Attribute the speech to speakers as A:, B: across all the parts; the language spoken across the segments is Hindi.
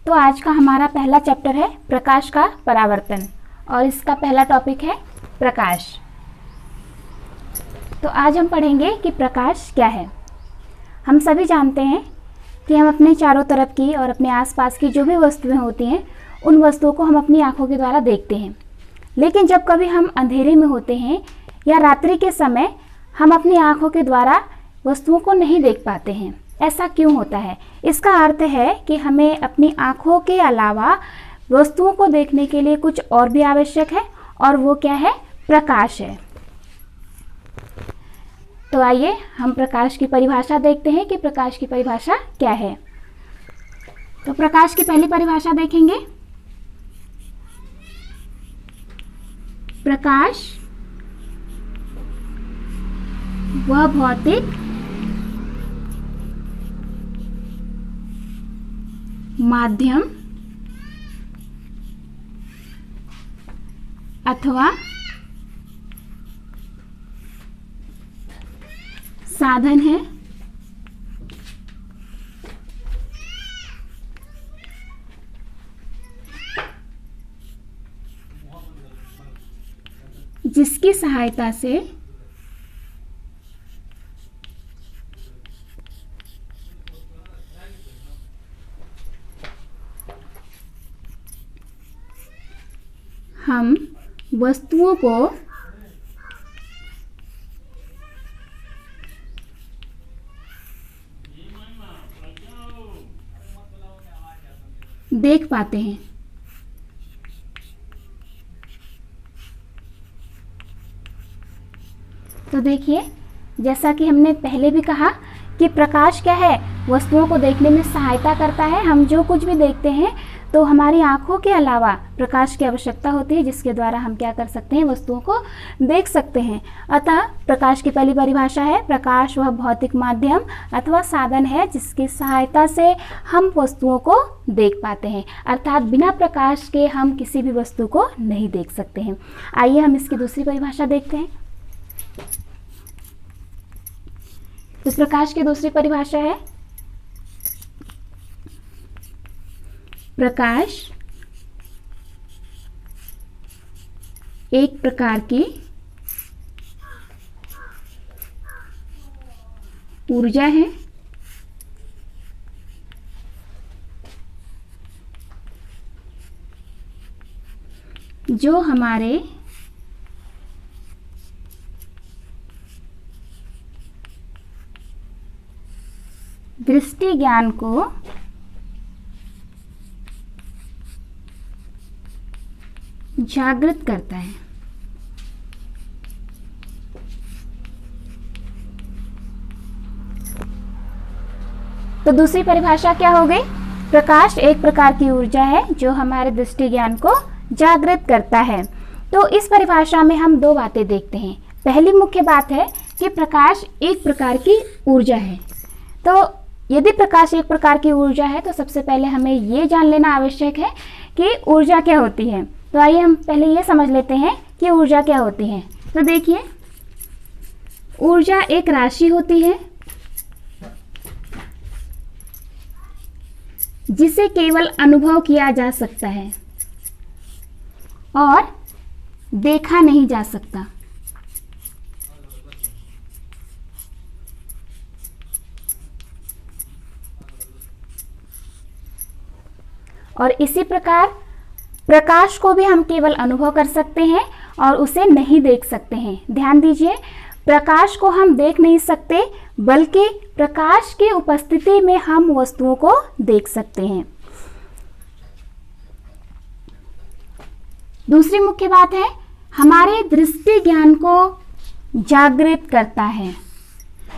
A: तो आज का हमारा पहला चैप्टर है प्रकाश का परावर्तन और इसका पहला टॉपिक है प्रकाश। तो आज हम पढ़ेंगे कि प्रकाश क्या है। हम सभी जानते हैं कि हम अपने चारों तरफ की और अपने आसपास की जो भी वस्तुएं होती हैं उन वस्तुओं को हम अपनी आंखों के द्वारा देखते हैं, लेकिन जब कभी हम अंधेरे में होते हैं या रात्रि के समय हम अपनी आंखों के द्वारा वस्तुओं को नहीं देख पाते हैं। ऐसा क्यों होता है? इसका अर्थ है कि हमें अपनी आंखों के अलावा वस्तुओं को देखने के लिए कुछ और भी आवश्यक है, और वो क्या है? प्रकाश है। तो आइए हम प्रकाश की परिभाषा देखते हैं कि प्रकाश की परिभाषा क्या है। तो प्रकाश की पहली परिभाषा देखेंगे। प्रकाश वह भौतिक माध्यम अथवा साधन है जिसकी सहायता से हम वस्तुओं को देख पाते हैं। तो देखिए, जैसा कि हमने पहले भी कहा कि प्रकाश क्या है? वस्तुओं को देखने में सहायता करता है। हम जो कुछ भी देखते हैं तो हमारी आंखों के अलावा प्रकाश की आवश्यकता होती है, जिसके द्वारा हम क्या कर सकते हैं? वस्तुओं को देख सकते हैं। अतः प्रकाश की पहली परिभाषा है प्रकाश वह भौतिक माध्यम अथवा साधन है जिसकी सहायता से हम वस्तुओं को देख पाते हैं, अर्थात बिना प्रकाश के हम किसी भी वस्तु को नहीं देख सकते हैं। आइए हम इसकी दूसरी परिभाषा देखते हैं। तो प्रकाश की दूसरी परिभाषा है प्रकाश एक प्रकार की ऊर्जा है जो हमारे दृष्टि ज्ञान को जागृत करता है। तो दूसरी परिभाषा क्या हो गई? प्रकाश एक प्रकार की ऊर्जा है जो हमारे दृष्टि ज्ञान को जागृत करता है। तो इस परिभाषा में हम दो बातें देखते हैं। पहली मुख्य बात है कि प्रकाश एक प्रकार की ऊर्जा है। तो यदि प्रकाश एक प्रकार की ऊर्जा है तो सबसे पहले हमें ये जान लेना आवश्यक है कि ऊर्जा क्या होती है। तो आइए हम पहले ये समझ लेते हैं कि ऊर्जा क्या होती है। तो देखिए, ऊर्जा एक राशि होती है जिसे केवल अनुभव किया जा सकता है और देखा नहीं जा सकता। और इसी प्रकार प्रकाश को भी हम केवल अनुभव कर सकते हैं और उसे नहीं देख सकते हैं। ध्यान दीजिए, प्रकाश को हम देख नहीं सकते, बल्कि प्रकाश की उपस्थिति में हम वस्तुओं को देख सकते हैं। दूसरी मुख्य बात है हमारे दृष्टि ज्ञान को जागृत करता है।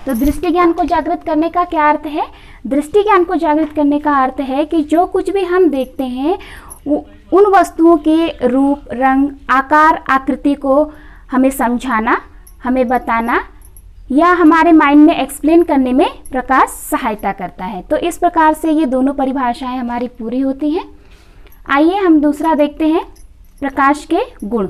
A: तो दृष्टि ज्ञान को जागृत करने का क्या अर्थ है? दृष्टि ज्ञान को जागृत करने का अर्थ है कि जो कुछ भी हम देखते हैं उन वस्तुओं के रूप, रंग, आकार, आकृति को हमें समझाना, हमें बताना या हमारे माइंड में एक्सप्लेन करने में प्रकाश सहायता करता है। तो इस प्रकार से ये दोनों परिभाषाएं हमारी पूरी होती हैं। आइए हम दूसरा देखते हैं, प्रकाश के गुण।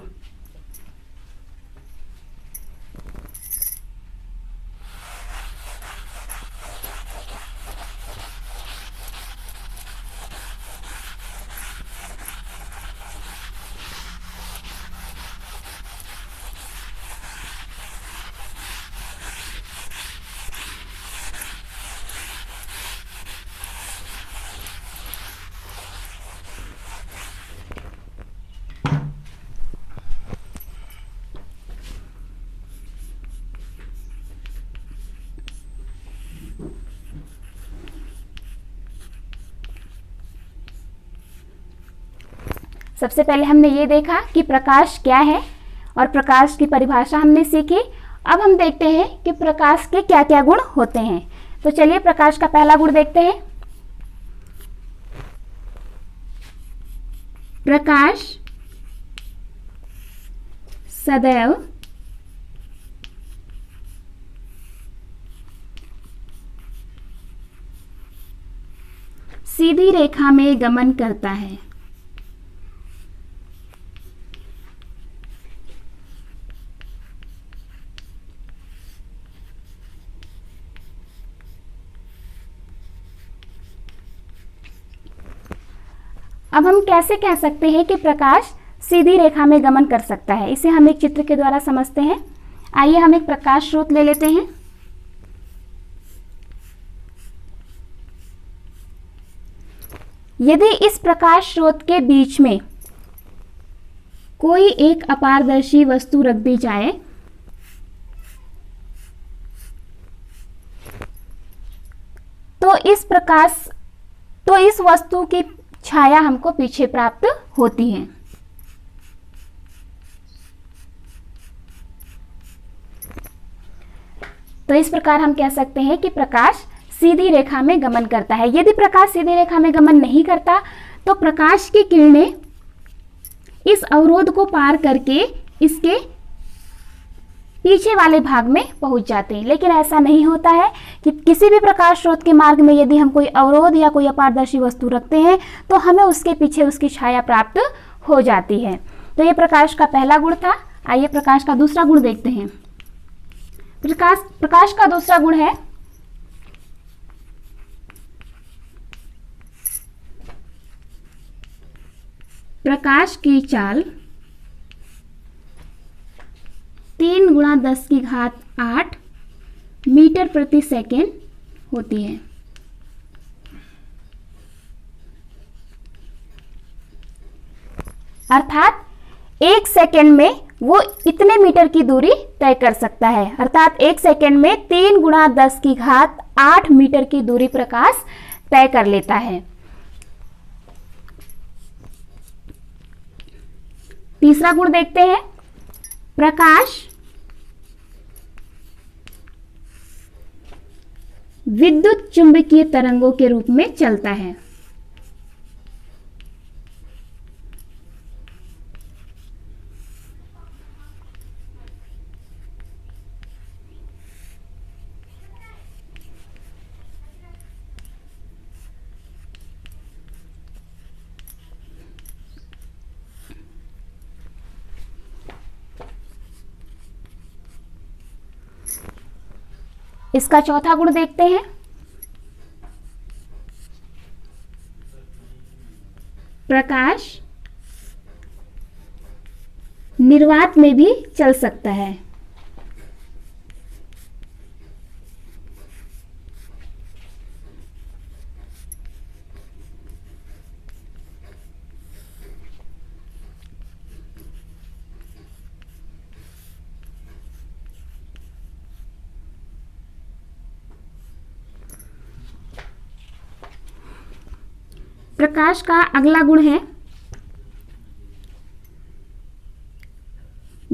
A: सबसे पहले हमने ये देखा कि प्रकाश क्या है और प्रकाश की परिभाषा हमने सीखी। अब हम देखते हैं कि प्रकाश के क्या क्या गुण होते हैं। तो चलिए प्रकाश का पहला गुण देखते हैं। प्रकाश सदैव सीधी रेखा में गमन करता है। अब हम कैसे कह सकते हैं कि प्रकाश सीधी रेखा में गमन कर सकता है? इसे हम एक चित्र के द्वारा समझते हैं। आइए हम एक प्रकाश स्रोत ले लेते हैं। यदि इस प्रकाश स्रोत के बीच में कोई एक अपारदर्शी वस्तु रख दी जाए तो इस वस्तु की छाया हमको पीछे प्राप्त होती है। तो इस प्रकार हम कह सकते हैं कि प्रकाश सीधी रेखा में गमन करता है। यदि प्रकाश सीधी रेखा में गमन नहीं करता तो प्रकाश की किरणें इस अवरोध को पार करके इसके पीछे वाले भाग में पहुंच जाते हैं। लेकिन ऐसा नहीं होता है कि किसी भी प्रकाश स्रोत के मार्ग में यदि हम कोई अवरोध या कोई अपारदर्शी वस्तु रखते हैं तो हमें उसके पीछे उसकी छाया प्राप्त हो जाती है। तो ये प्रकाश का पहला गुण था। आइए प्रकाश का दूसरा गुण देखते हैं। प्रकाश का दूसरा गुण है प्रकाश की चाल 3 × 10⁸ मीटर प्रति सेकेंड होती है। अर्थात 1 सेकेंड में वो इतने मीटर की दूरी तय कर सकता है। अर्थात 1 सेकेंड में 3 × 10⁸ मीटर की दूरी प्रकाश तय कर लेता है। तीसरा गुण देखते हैं। प्रकाश विद्युत चुंबकीय तरंगों के रूप में चलता है। इसका चौथा गुण देखते हैं। प्रकाश निर्वात में भी चल सकता है। प्रकाश का अगला गुण है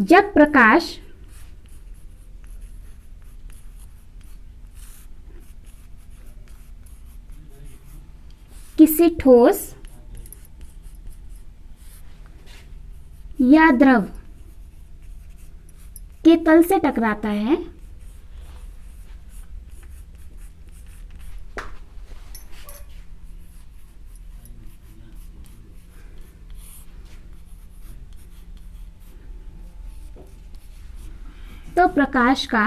A: जब प्रकाश किसी ठोस या द्रव के तल से टकराता है तो प्रकाश का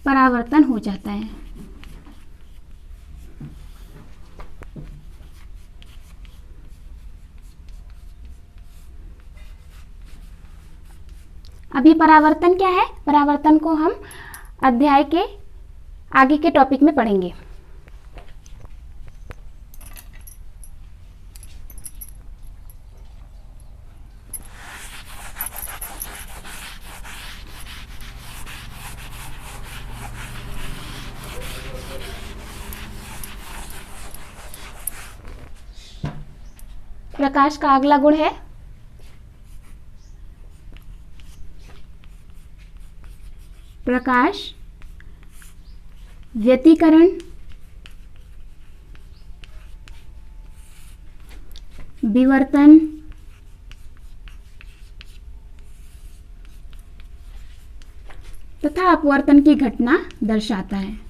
A: परावर्तन हो जाता है। अब ये परावर्तन क्या है? परावर्तन को हम अध्याय के आगे के टॉपिक में पढ़ेंगे। प्रकाश का अगला गुण है प्रकाश व्यतिकरण, विवर्तन, तथा अपवर्तन की घटना दर्शाता है।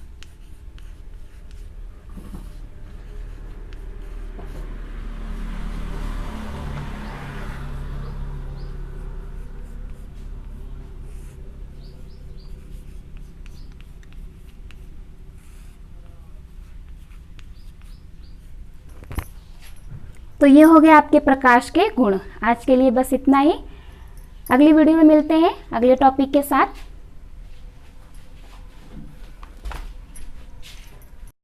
A: तो ये हो गया आपके प्रकाश के गुण। आज के लिए बस इतना ही। अगली वीडियो में मिलते हैं अगले टॉपिक के साथ।